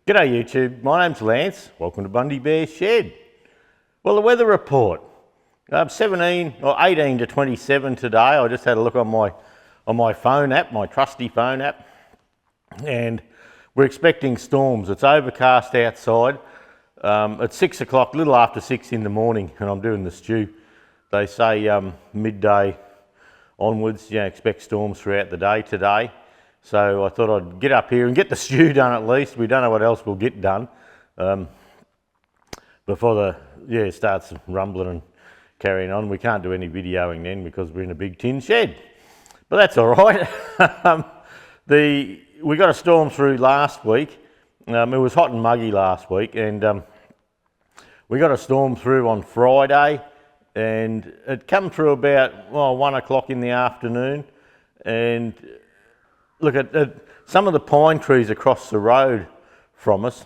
G'day YouTube, my name's Lance. Welcome to Bundy Bear Shed. Well, the weather report. 17 or 18 to 27 today. I just had a look on my phone app, my trusty phone app, and we're expecting storms. It's overcast outside. It's 6 o'clock, a little after 6 in the morning, and I'm doing the stew. They say midday onwards, expect storms throughout the day today. So I thought I'd get up here and get the stew done at least. We don't know what else we'll get done before it starts rumbling and carrying on. We can't do any videoing then because we're in a big tin shed. But that's all right. We got a storm through last week. It was hot and muggy last week, and we got a storm through on Friday, and it come through about 1 o'clock in the afternoon, and look at some of the pine trees across the road from us.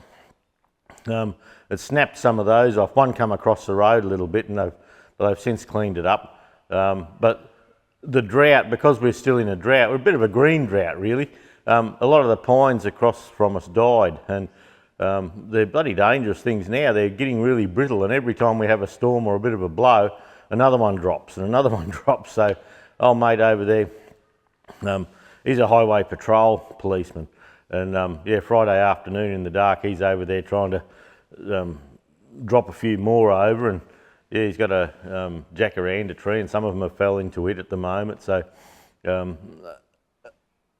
It snapped some of those off. One come across the road a little bit, and they've since cleaned it up. But the drought, because we're still in a drought, we're a bit of a green drought really. A lot of the pines across from us died, and they're bloody dangerous things now. They're getting really brittle, and every time we have a storm or a bit of a blow, another one drops and another one drops. So old mate over there, he's a highway patrol policeman, and Friday afternoon in the dark, he's over there trying to drop a few more over, and he's got a jacaranda tree, and some of them have fell into it at the moment. So it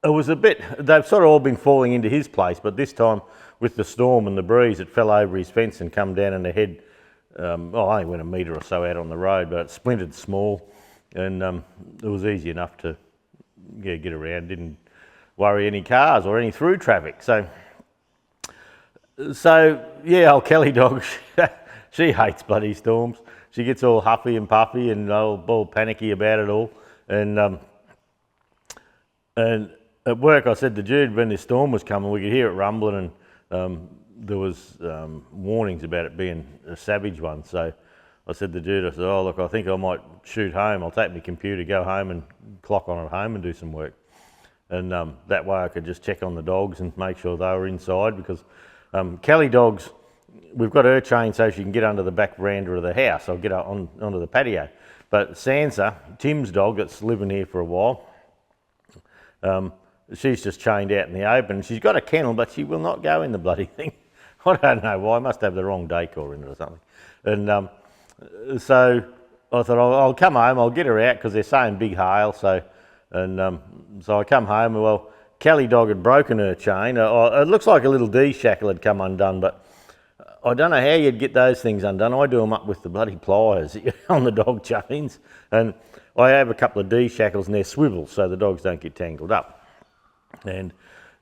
was they've sort of all been falling into his place, but this time with the storm and the breeze, it fell over his fence and come down on the head. I only went a metre or so out on the road, but it splintered small, and it was easy enough to get around. Didn't worry any cars or any through traffic. So old Kelly dog, she hates bloody storms. She gets all huffy and puffy and all panicky about it all. And at work, I said to Jude, when this storm was coming, we could hear it rumbling, and there was warnings about it being a savage one. So I said to Jude, I said, oh look, I think I might shoot home. I'll take my computer, go home and clock on at home and do some work. And that way I could just check on the dogs and make sure they were inside, because Kelly dogs, we've got her chained so she can get under the back veranda of the house. I'll get onto the patio. But Sansa, Tim's dog that's living here for a while, she's just chained out in the open. She's got a kennel, but she will not go in the bloody thing. I don't know why. I must have the wrong decor in it or something. And so I thought I'll come home, I'll get her out, because they're saying big hail. So I come home, well, Kelly dog had broken her chain. It looks like a little D shackle had come undone, but I don't know how you'd get those things undone. I do them up with the bloody pliers on the dog chains, and I have a couple of D shackles and they're swivels so the dogs don't get tangled up. And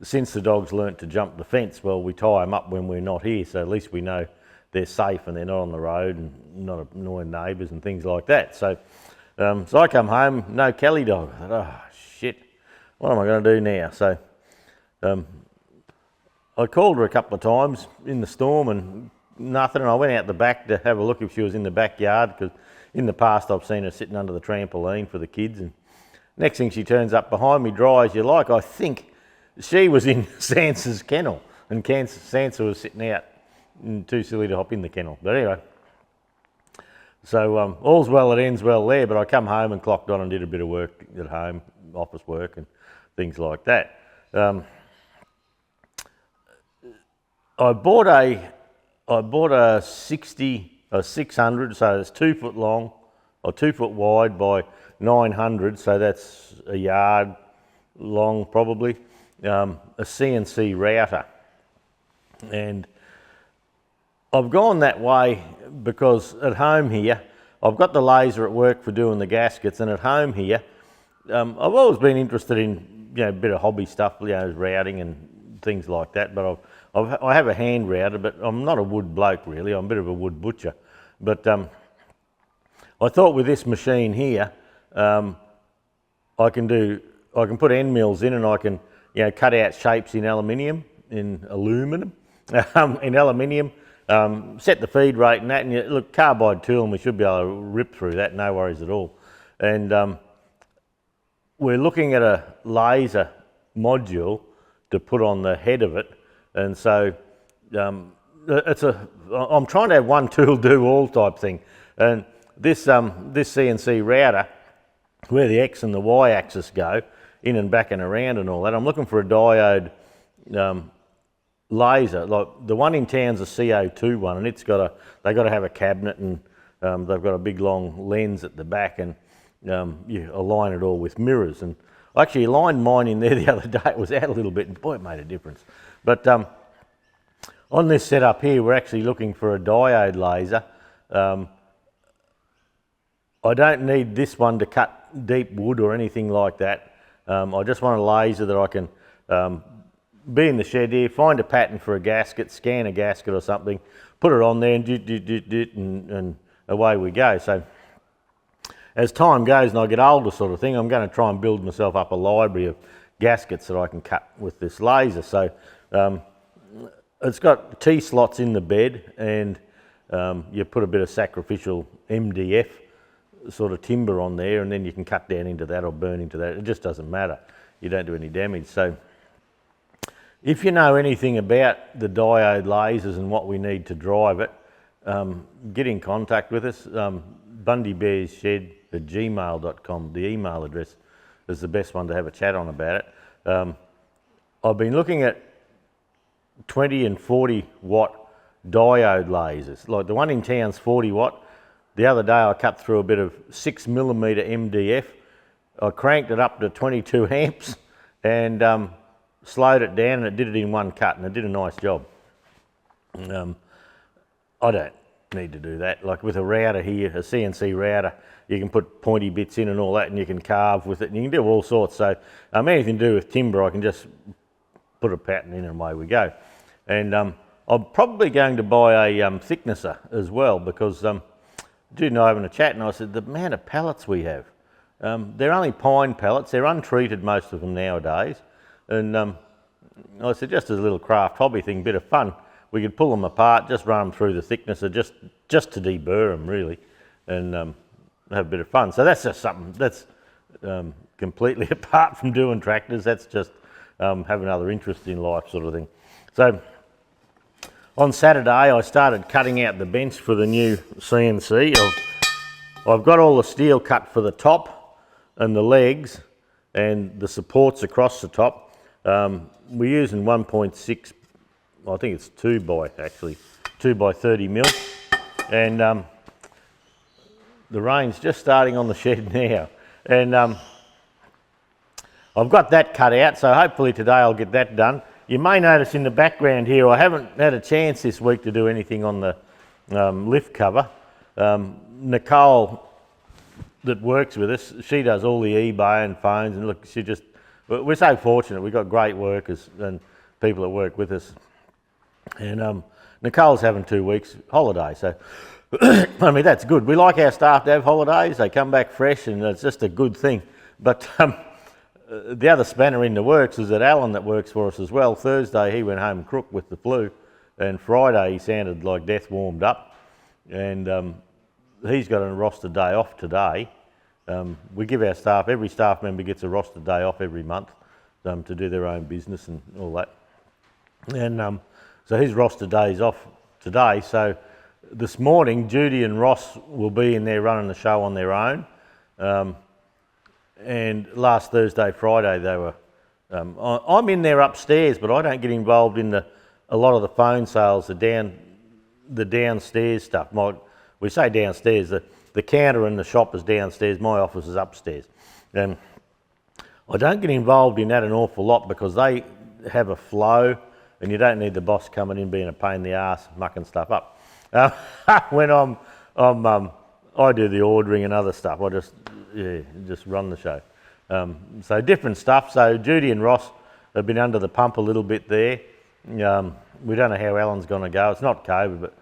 since the dogs learnt to jump the fence, well, we tie them up when we're not here, so at least we know they're safe and they're not on the road and not annoying neighbours and things like that. So I come home, no Kelly dog. I thought, oh shit, what am I going to do now? So I called her a couple of times in the storm and nothing, and I went out the back to have a look if she was in the backyard, because in the past I've seen her sitting under the trampoline for the kids, and next thing she turns up behind me, dry as you like. I think she was in Sansa's kennel, and Sansa was sitting out and too silly to hop in the kennel. But anyway, so all's well that ends well there, but I come home and clocked on and did a bit of work at home, office work and things like that. I bought a 600, so it's 2 foot long or 2 foot wide by 900, so that's a yard long probably, a CNC router. And I've gone that way because at home here, I've got the laser at work for doing the gaskets, and at home here, I've always been interested in a bit of hobby stuff, routing and things like that, but I have a hand router, but I'm not a wood bloke really. I'm a bit of a wood butcher. But I thought with this machine here, I can put end mills in, and I can cut out shapes in aluminum, set the feed rate and that, and look, carbide tool, and we should be able to rip through that, no worries at all. And we're looking at a laser module to put on the head of it, and so I'm trying to have one tool do all type thing, and this CNC router, where the X and the Y axis go, in and back and around and all that, I'm looking for a diode laser. Like the one in town's a CO2 one, and they've got to have a cabinet, and they've got a big long lens at the back, and you align it all with mirrors. And I actually aligned mine in there the other day. It was out a little bit, and boy, it made a difference. But on this setup here, we're actually looking for a diode laser. I don't need this one to cut deep wood or anything like that. I just want a laser that I can be in the shed here, find a pattern for a gasket, scan a gasket or something, put it on there, and away we go. So as time goes and I get older sort of thing, I'm going to try and build myself up a library of gaskets that I can cut with this laser. So it's got T-slots in the bed, and you put a bit of sacrificial MDF sort of timber on there, and then you can cut down into that or burn into that. It just doesn't matter. You don't do any damage. So if you know anything about the diode lasers and what we need to drive it, get in contact with us. bundybearsshed@gmail.com, the email address is the best one to have a chat on about it. I've been looking at 20 and 40 watt diode lasers. Like the one in town's 40 watt. The other day I cut through a bit of 6mm MDF. I cranked it up to 22 amps and slowed it down, and it did it in one cut, and it did a nice job. I don't need to do that. Like with a router here, a CNC router, you can put pointy bits in and all that, and you can carve with it, and you can do all sorts. So anything to do with timber, I can just put a pattern in and away we go. And I'm probably going to buy a thicknesser as well, because Jude and I having a chat, and I said, the amount of pallets we have, they're only pine pallets, they're untreated, most of them nowadays, and I said, just as a little craft hobby thing, bit of fun, we could pull them apart, just run them through the thicknesser, just to deburr them really, and have a bit of fun. So that's just something that's completely apart from doing tractors. That's just having other interest in life sort of thing. So on Saturday I started cutting out the bench for the new CNC. I've got all the steel cut for the top and the legs and the supports across the top. We're using 1.6, I think it's 2 by 30 mil, and the rain's just starting on the shed now, and I've got that cut out, so hopefully today I'll get that done. You may notice in the background here, I haven't had a chance this week to do anything on the lift cover. Nicole, that works with us, she does all the eBay and phones, and look, we're so fortunate. We've got great workers and people that work with us. And Nicole's having 2 weeks holiday, so I mean, that's good. We like our staff to have holidays. They come back fresh, and it's just a good thing. But the other spanner in the works is that Alan, that works for us as well, Thursday he went home crook with the flu, and Friday he sounded like death warmed up, and he's got a roster day off today. We give our staff, every staff member gets a roster day off every month to do their own business and all that. And so his roster day's off today. So this morning, Judy and Ross will be in there running the show on their own. And last Thursday, Friday, they were. I'm in there upstairs, but I don't get involved in a lot of the phone sales, the downstairs stuff. We say downstairs. The counter and the shop is downstairs. My office is upstairs, and I don't get involved in that an awful lot because they have a flow, and you don't need the boss coming in being a pain in the arse, mucking stuff up. When I do the ordering and other stuff. I just run the show. So different stuff. So Judy and Ross have been under the pump a little bit there. We don't know how Alan's going to go. It's not COVID, but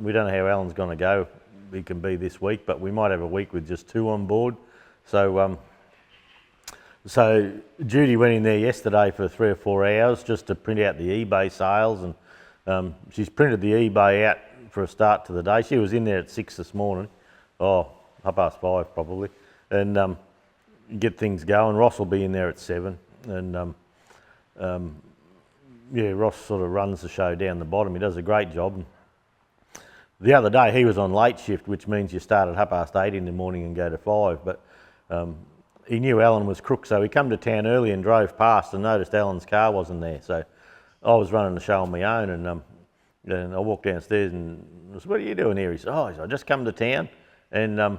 we don't know how Alan's going to go. It can be this week, but we might have a week with just 2 on board. So so Judy went in there yesterday for 3 or 4 hours just to print out the eBay sales, and she's printed the eBay out for a start to the day. She was in there at 6 this morning, 5:30 probably, and get things going. Ross will be in there at 7, and yeah, Ross sort of runs the show down the bottom. He does a great job. The other day he was on late shift, which means you start at 8:30 in the morning and go to 5. But he knew Alan was crook, so he come to town early and drove past and noticed Alan's car wasn't there. So I was running the show on my own, and I walked downstairs and I said, "What are you doing here?" He said, "Oh," he said, "I just come to town." And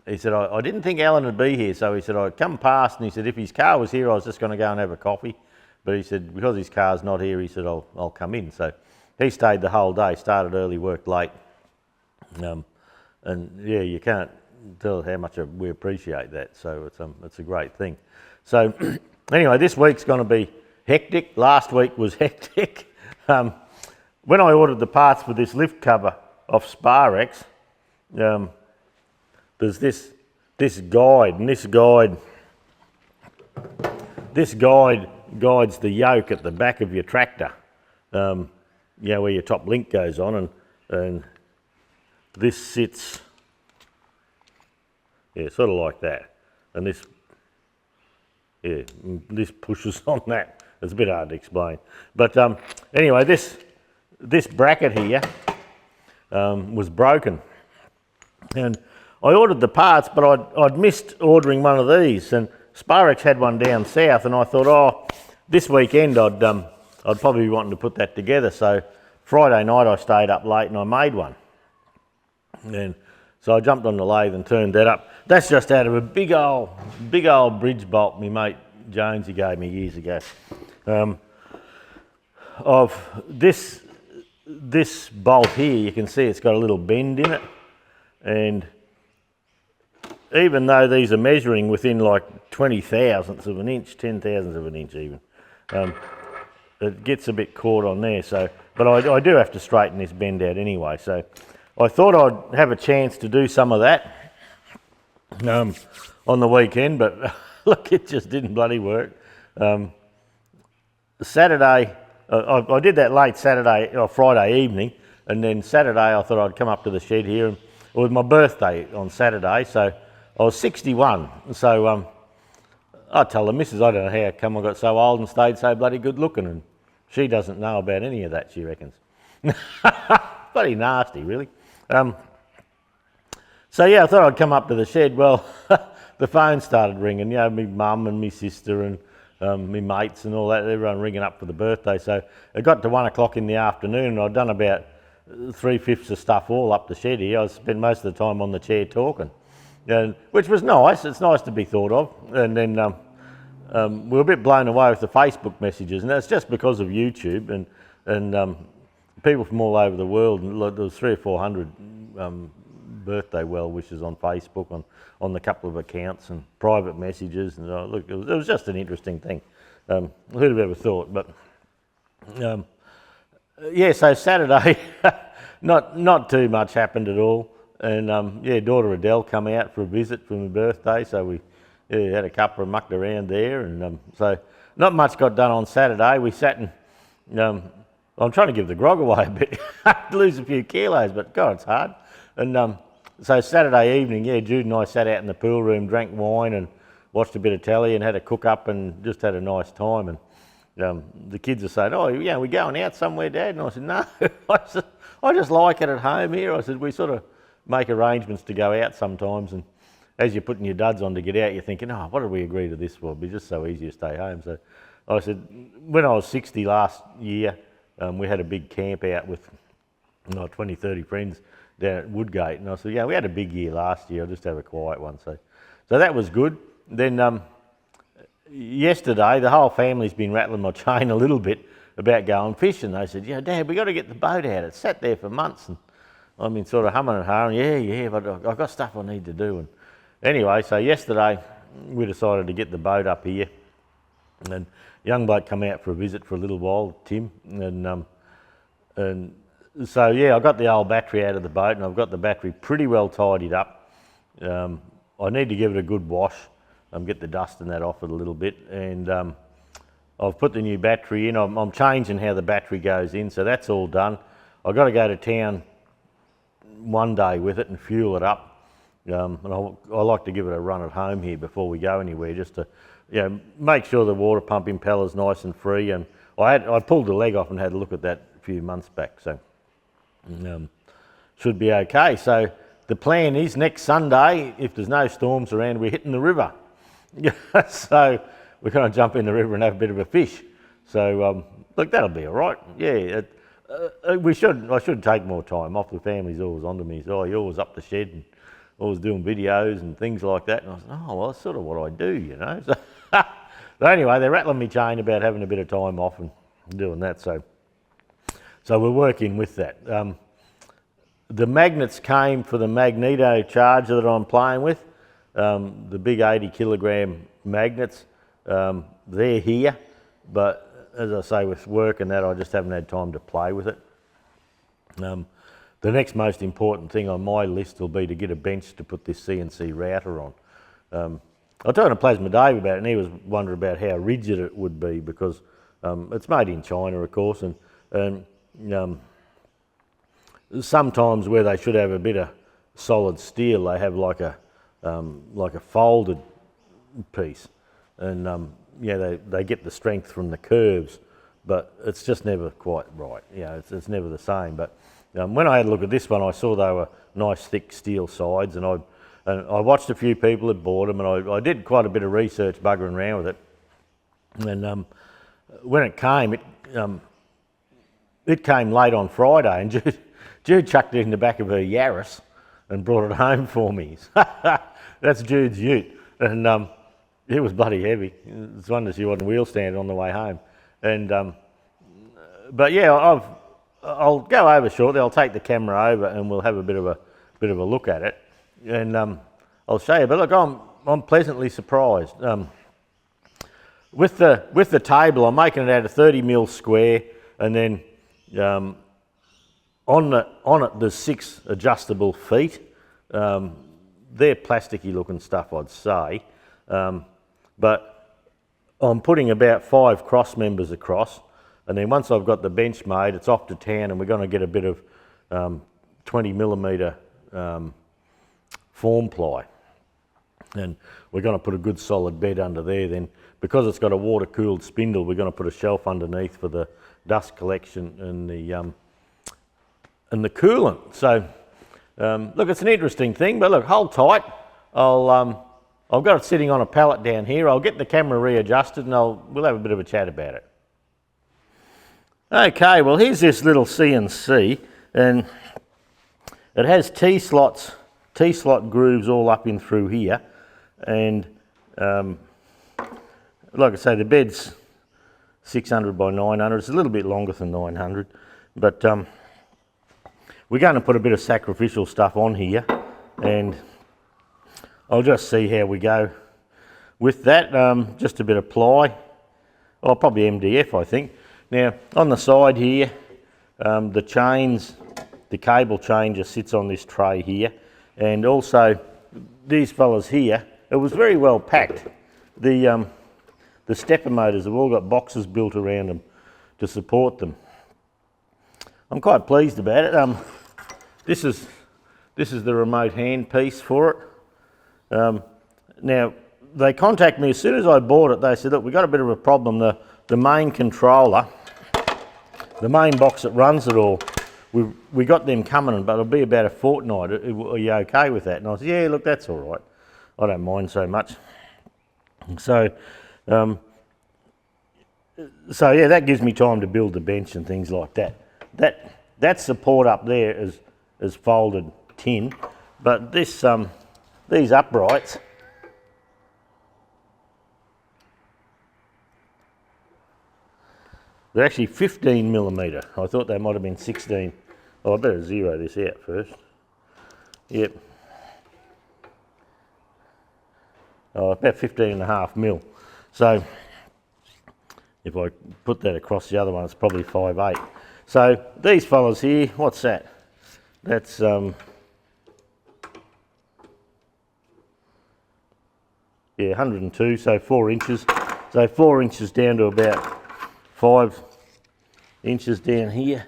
he said, I didn't think Alan would be here. So he said, "I'd come past," and he said, "if his car was here, I was just going to go and have a coffee." But he said, because his car's not here, he said, I'll come in. So he stayed the whole day, started early, worked late. And yeah, you can't tell how much we appreciate that. So it's a great thing. So anyway, this week's going to be hectic. Last week was hectic. When I ordered the parts for this lift cover off Sparex, there's this guide, and this guide guides the yoke at the back of your tractor, where your top link goes on, and this sits, sort of like that, and this pushes on that. It's a bit hard to explain, but anyway, this bracket here was broken, and I ordered the parts, but I'd missed ordering one of these, and Sparex had one down south, and I thought, this weekend I'd probably be wanting to put that together. So Friday night I stayed up late and I made one. And so I jumped on the lathe and turned that up. That's just out of a big old bridge bolt my mate Jonesy gave me years ago. Of this bolt here, you can see it's got a little bend in it, and even though these are measuring within like 20 thousandths of an inch, 10 thousandths of an inch even, it gets a bit caught on there. So, but I do have to straighten this bend out anyway. So I thought I'd have a chance to do some of that on the weekend, but look, it just didn't bloody work. Saturday, I did that late Saturday or Friday evening, and then Saturday I thought I'd come up to the shed here. It was my birthday on Saturday, so I was 61. So I tell the missus, I don't know how come I got so old and stayed so bloody good looking, and she doesn't know about any of that, she reckons. Bloody nasty, really. So yeah, I thought I'd come up to the shed. Well, the phone started ringing, my mum and my sister and my mates and all that, everyone ringing up for the birthday. So it got to 1 o'clock in the afternoon, and I'd done about 3/5 of stuff all up the shed here. I spent most of the time on the chair talking, which was nice. It's nice to be thought of. And then we were a bit blown away with the Facebook messages, and that's just because of YouTube and people from all over the world. There was 300 or 400 birthday well wishes on Facebook on the couple of accounts and private messages. And look, it was just an interesting thing. Who'd have ever thought? But so Saturday, not too much happened at all. And daughter Adele come out for a visit for my birthday, so we had a couple and mucked around there, and so not much got done on Saturday. We sat and I'm trying to give the grog away a bit, lose a few kilos, but God, it's hard. And so Saturday evening, Jude and I sat out in the pool room, drank wine and watched a bit of telly and had a cook up and just had a nice time. And the kids are saying, we're going out somewhere, Dad? And I said, no, I just like it at home here. I said, we sort of make arrangements to go out sometimes, and as you're putting your duds on to get out, you're thinking, what did we agree to this for? It'd be just so easy to stay home. So I said, when I was 60 last year, we had a big camp out with 20, 30 friends down at Woodgate, and I said, we had a big year last year, I'll just have a quiet one. So that was good. Then yesterday, the whole family's been rattling my chain a little bit about going fishing. They said, Dad, we got to get the boat out. It's sat there for months, and I've been sort of humming and hawing, but I've got stuff I need to do. And anyway, so yesterday we decided to get the boat up here, and a young bloke come out for a visit for a little while, Tim, and so I got the old battery out of the boat, and I've got the battery pretty well tidied up. I need to give it a good wash, get the dust and that off it a little bit, and I've put the new battery in. I'm changing how the battery goes in, so that's all done. I've got to go to town one day with it and fuel it up, and I like to give it a run at home here before we go anywhere, just to make sure the water pump impeller's nice and free. And I pulled the leg off and had a look at that a few months back, so should be okay. So the plan is next Sunday, if there's no storms around, we're hitting the river. So we're going to jump in the river and have a bit of a fish. So look, that'll be all right. Yeah, I should take more time off. The family's always onto me. So you're always up the shed and always doing videos and things like that. And I said, oh, well, that's sort of what I do, you know. So, so anyway, they're rattling me chain about having a bit of time off and doing that. So we're working with that. The magnets came for the magneto charger that I'm playing with. The big 80 kilogram magnets, they're here, but as I say, with work and that, I just haven't had time to play with it. The next most important thing on my list will be to get a bench to put this CNC router on. I was talking to Plasma Dave about it, and he was wondering about how rigid it would be, because it's made in China, of course, and sometimes where they should have a bit of solid steel, they have like a folded piece, and yeah, they get the strength from the curves, but it's just never quite right. You know, it's never the same. But when I had a look at this one, I saw they were nice thick steel sides, and I watched a few people that bought them, and I did quite a bit of research buggering around with it. And when it came, it came late on Friday, and Jude chucked it in the back of her Yaris and brought it home for me. That's Jude's ute, and it was bloody heavy. It's a wonder she wasn't wheel standing on the way home. And but yeah, I'll go over shortly. I'll take the camera over and we'll have a bit of a look at it, and I'll show you. But look, I'm pleasantly surprised. With the table, I'm making it out of 30mm square, and then on it there's 6 adjustable feet. They're plasticky looking stuff, I'd say, but I'm putting about 5 cross members across, and then once I've got the bench made, it's off to town, and we're going to get a bit of 20mm form ply, and we're going to put a good solid bed under there. Then, because it's got a water cooled spindle, we're going to put a shelf underneath for the dust collection and the coolant. So look, it's an interesting thing, but look, hold tight. I've got it sitting on a pallet down here. I'll get the camera readjusted and we'll have a bit of a chat about it. Okay, well, here's this little CNC, and it has T-slot grooves all up in through here, and like I say, the bed's 600 by 900. It's a little bit longer than 900, but we're going to put a bit of sacrificial stuff on here, and I'll just see how we go with that. Just a bit of ply, oh, probably MDF, I think. Now, on the side here, the cable chain just sits on this tray here, and also these fellas here, it was very well packed. The stepper motors have all got boxes built around them to support them. I'm quite pleased about it. This is the remote hand piece for it. Now, they contacted me as soon as I bought it. They said, look, we've got a bit of a problem. The main controller, the main box that runs it all, we got them coming, but it'll be about a fortnight. Are you okay with that? And I said, yeah, look, that's all right. I don't mind so much. So yeah, that gives me time to build the bench and things like that. That support up there is folded tin, but this these uprights, they're actually 15mm. I thought they might have been 16. Oh, I better zero this out first. Yep. Oh, about 15.5mm. So if I put that across the other one, it's probably 5/8. So these fellas here, what's that? That's yeah, 102, so 4 inches. So 4 inches down to about 5 inches down here.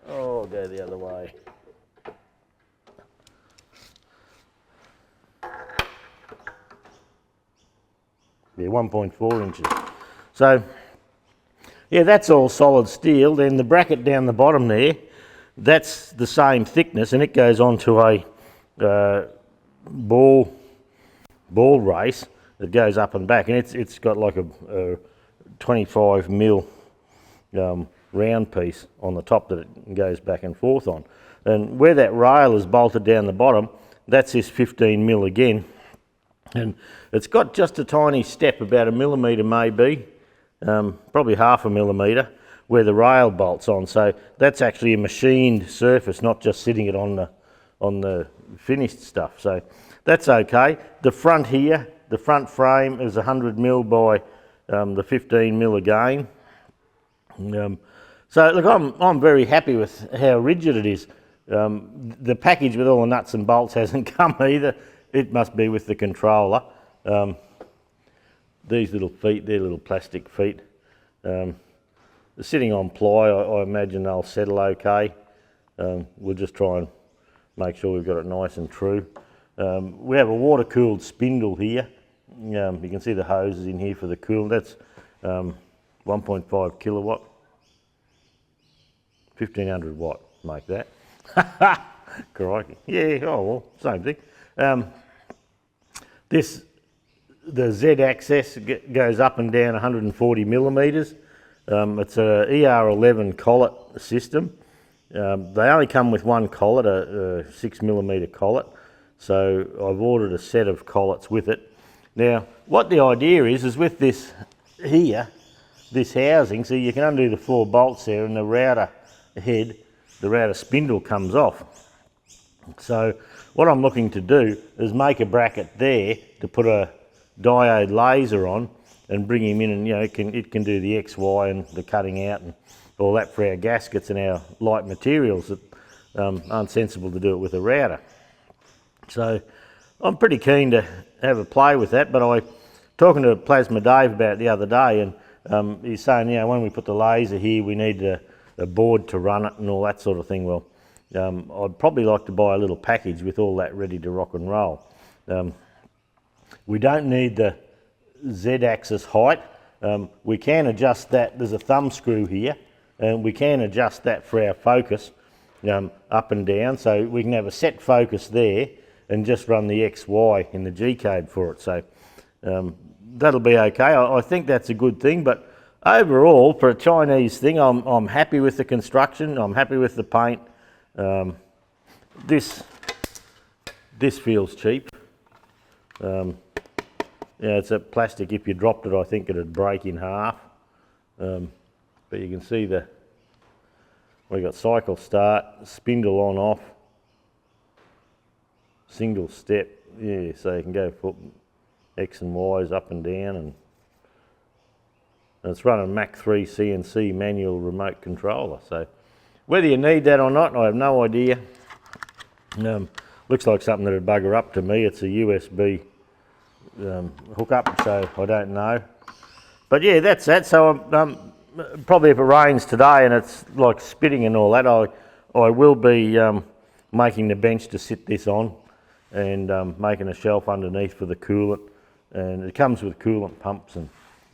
Oh, I'll go the other way. Yeah, 1.4 inches. So Yeah, that's all solid steel. Then the bracket down the bottom there, that's the same thickness, and it goes onto a ball race that goes up and back, and it's got like a 25 mil round piece on the top that it goes back and forth on. And where that rail is bolted down the bottom, that's this 15 mil again. And it's got just a tiny step, about 1 millimetre maybe, probably 0.5 millimetre, where the rail bolts on. So that's actually a machined surface, not just sitting it on the finished stuff. So that's okay. The front here, the front frame is 100 mil by the 15 mil again. So look, I'm very happy with how rigid it is. The package with all the nuts and bolts hasn't come either. It must be with the controller. These little feet, they're little plastic feet. They're sitting on ply. I imagine they'll settle okay. We'll just try and make sure we've got it nice and true. We have a water-cooled spindle here. You can see the hoses in here for the cool. That's 1.5 kilowatt. 1500 watt, make that. Crikey. Yeah, oh well, same thing. The Z-axis goes up and down 140 millimetres. It's a ER11 collet system. They only come with one collet, a 6 millimetre collet. So I've ordered a set of collets with it. Now, what the idea is with this here, this housing, so you can undo the 4 bolts there and the router head, the router spindle comes off. So what I'm looking to do is make a bracket there to put a diode laser on and bring him in, and it can do the X, Y and the cutting out and all that for our gaskets and our light materials that aren't sensible to do it with a router. So I'm pretty keen to have a play with that, but I talking to Plasma Dave about it the other day, and he's saying, when we put the laser here, we need a board to run it and all that sort of thing. Well, I'd probably like to buy a little package with all that ready to rock and roll. We don't need the Z-axis height. We can adjust that. There's a thumb screw here, and we can adjust that for our focus up and down, so we can have a set focus there and just run the X, Y in the G-code for it. So that'll be okay. I think that's a good thing, but overall, for a Chinese thing, I'm happy with the construction. I'm happy with the paint. This feels cheap. It's a plastic. If you dropped it, I think it'd break in half. But you can see we got cycle start, spindle on off, single step. Yeah, so you can go for X and Y's up and down, and it's running Mach 3 CNC manual remote controller. So whether you need that or not, I have no idea. Looks like something that would bugger up to me. It's a USB hookup, so I don't know. But yeah, that's that. So probably if it rains today and it's like spitting and all that, I will be making the bench to sit this on, and making a shelf underneath for the coolant. And it comes with coolant pumps and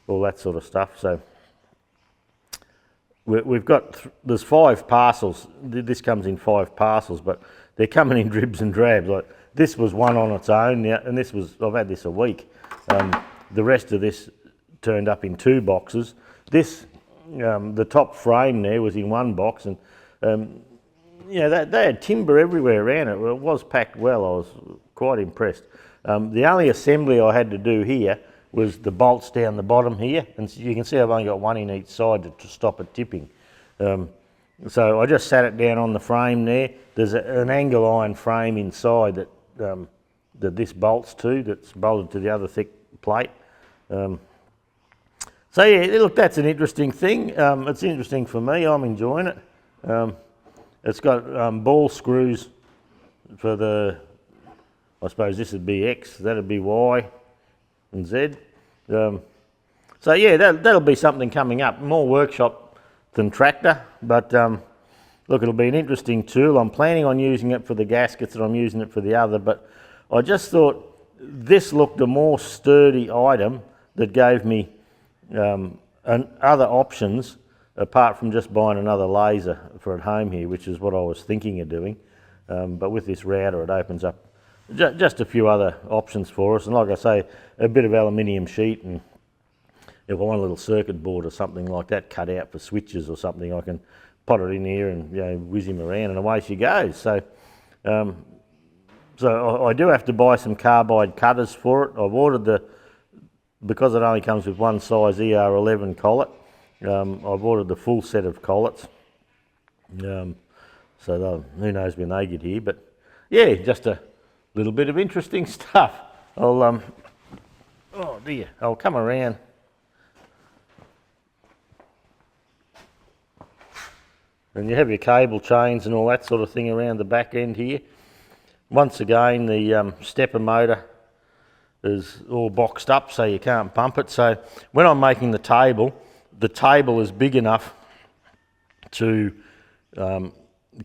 all that sort of stuff. So we've got, there's 5 parcels. This comes in 5 parcels, but they're coming in dribs and drabs. Like this was one on its own, and this was, I've had this a week. The rest of this turned up in 2 boxes. This, the top frame there was in 1 box, and they had timber everywhere around it. Well, it was packed well. I was quite impressed. The only assembly I had to do here was the bolts down the bottom here, and you can see I've only got 1 in each side to stop it tipping. So I just sat it down on the frame there. There's an angle iron frame inside that that this bolts to, that's bolted to the other thick plate. So yeah, look, that's an interesting thing. It's interesting for me. I'm enjoying it. It's got ball screws for the, I suppose this would be X, that'd be Y and Z. So yeah, that'll be something coming up. More workshop than tractor, but look, it'll be an interesting tool. I'm planning on using it for the gaskets and I'm using it for the other, but I just thought this looked a more sturdy item that gave me other options apart from just buying another laser for at home here, which is what I was thinking of doing. But with this router, it opens up just a few other options for us. And like I say, a bit of aluminium sheet, and if I want a little circuit board or something like that cut out for switches or something, I can pot it in here and whiz him around and away she goes. So I do have to buy some carbide cutters for it. I've ordered because it only comes with one size ER11 collet, I've ordered the full set of collets. So who knows when they get here, but yeah, just a little bit of interesting stuff. I'll come around. And you have your cable chains and all that sort of thing around the back end here. Once again, the stepper motor is all boxed up so you can't pump it. So when I'm making the table is big enough to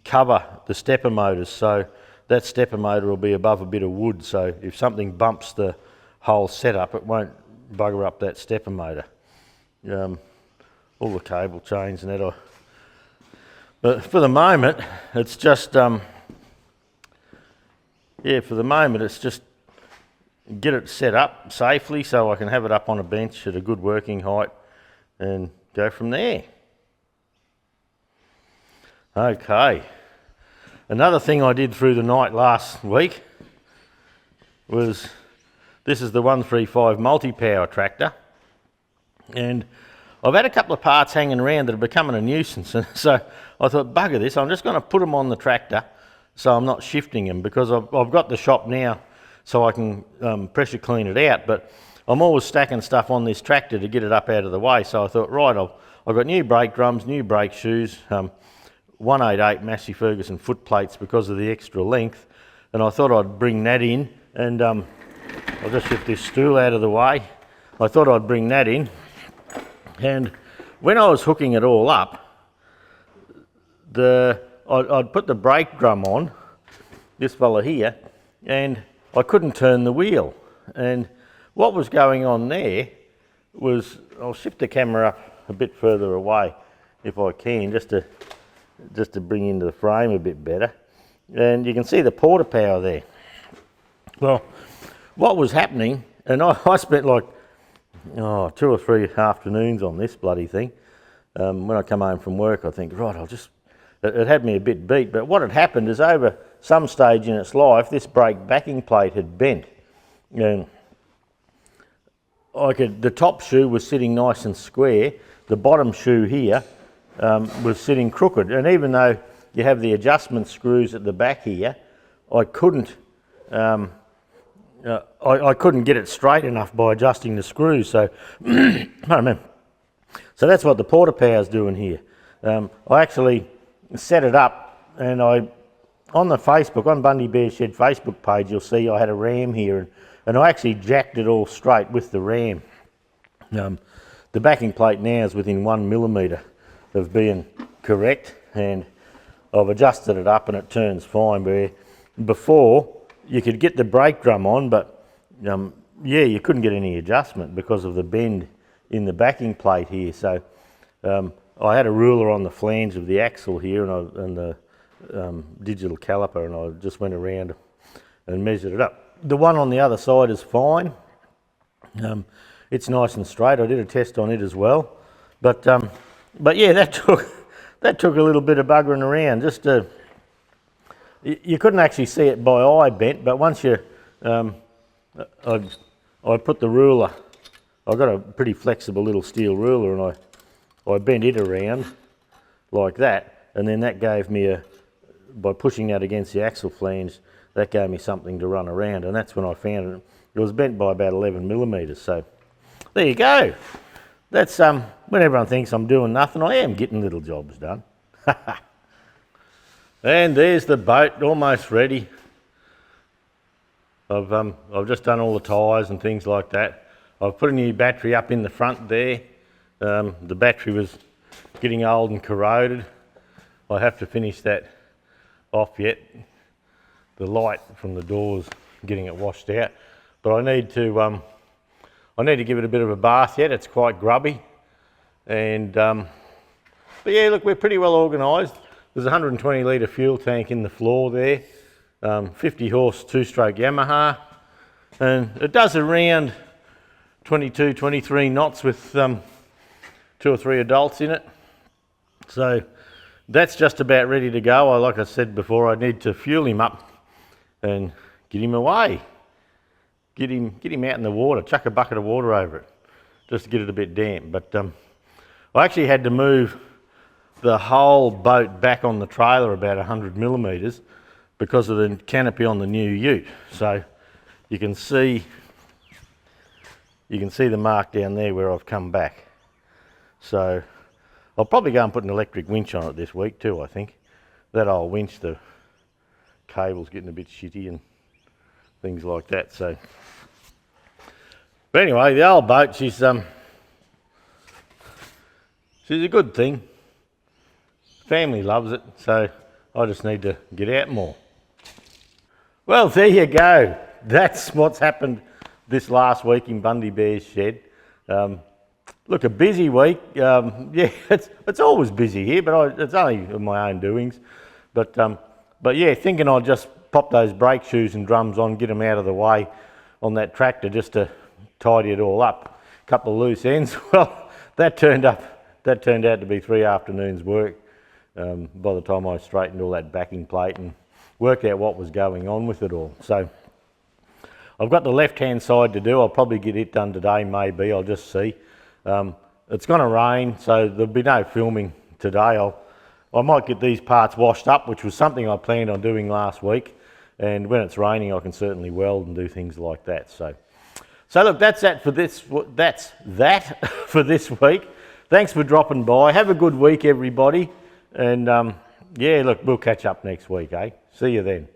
cover the stepper motors, so that stepper motor will be above a bit of wood, so if something bumps the whole setup, it won't bugger up that stepper motor. All the cable chains and that. But for the moment, it's just for the moment it's just get it set up safely so I can have it up on a bench at a good working height and go from there. Okay, another thing I did through the night last week was, this is the 135 multi-power tractor, and I've had a couple of parts hanging around that are becoming a nuisance, and so I thought, bugger this, I'm just going to put them on the tractor so I'm not shifting them, because I've got the shop now so I can pressure clean it out, but I'm always stacking stuff on this tractor to get it up out of the way. So I thought, right, I've got new brake drums, new brake shoes, 188 Massey Ferguson foot plates because of the extra length, and I thought I'd bring that in, and I'll just shift this stool out of the way. I thought I'd bring that in, and when I was hooking it all up, I'd put the brake drum on, this fella here, and I couldn't turn the wheel. And what was going on there was, I'll shift the camera up a bit further away if I can, just to bring into the frame a bit better. And you can see the porta power there. Well, what was happening, and I spent like 2 or 3 afternoons on this bloody thing. When I come home from work, I think, right, it had me a bit beat, but what had happened is, over some stage in its life, this brake backing plate had bent. And the top shoe was sitting nice and square, the bottom shoe here was sitting crooked, and even though you have the adjustment screws at the back here, I couldn't get it straight enough by adjusting the screws. So so that's what the porta power's doing here. I actually set it up, and on the Facebook, on Bundy Bear Shed Facebook page, you'll see I had a ram here, and I actually jacked it all straight with the ram. The backing plate now is within 1 millimetre of being correct, and I've adjusted it up and it turns fine. Where before you could get the brake drum on, but you couldn't get any adjustment because of the bend in the backing plate here. So I had a ruler on the flange of the axle here, and the digital caliper, and I just went around and measured it up. The one on the other side is fine. It's nice and straight. I did a test on it as well, but yeah, that took a little bit of buggering around. You couldn't actually see it by eye bent, but once I put the ruler, I've got a pretty flexible little steel ruler, and I bent it around like that, and then that gave me by pushing that against the axle flange, that gave me something to run around, and that's when I found it. It was bent by about 11 millimetres, so there you go. That's when everyone thinks I'm doing nothing, I am getting little jobs done. And there's the boat, almost ready. I've just done all the tyres and things like that. I've put a new battery up in the front there. The battery was getting old and corroded. I have to finish that off yet. The light from the door's getting it washed out, but I need to give it a bit of a bath yet. It's quite grubby, and But yeah, look, we're pretty well organised. There's a 120 litre fuel tank in the floor there, 50 horse 2-stroke Yamaha, and it does around 22, 23 knots with 2 or 3 adults in it. So that's just about ready to go. Like I said before, I need to fuel him up and get him away. Get him out in the water, chuck a bucket of water over it, just to get it a bit damp. But I actually had to move the whole boat back on the trailer about 100 millimetres because of the canopy on the new ute. So you can see the mark down there where I've come back. So I'll probably go and put an electric winch on it this week too, I think. That old winch, the cable's getting a bit shitty and things like that. So, but anyway, the old boat, she's a good thing. Family loves it, so I just need to get out more. Well, there you go. That's what's happened this last week in Bundy Bear's shed. Look, a busy week. Yeah, it's always busy here, but it's only my own doings. But yeah, thinking I'd just pop those brake shoes and drums on, get them out of the way on that tractor just to tidy it all up. A couple of loose ends. Well, that turned out to be 3 afternoons' work by the time I straightened all that backing plate and worked out what was going on with it all. So I've got the left-hand side to do. I'll probably get it done today, maybe. I'll just see. It's going to rain, so there'll be no filming today. I might get these parts washed up, which was something I planned on doing last week. And when it's raining, I can certainly weld and do things like that. So look, that's that for this. That's that for this week. Thanks for dropping by. Have a good week, everybody. And yeah, look, we'll catch up next week, eh? See you then.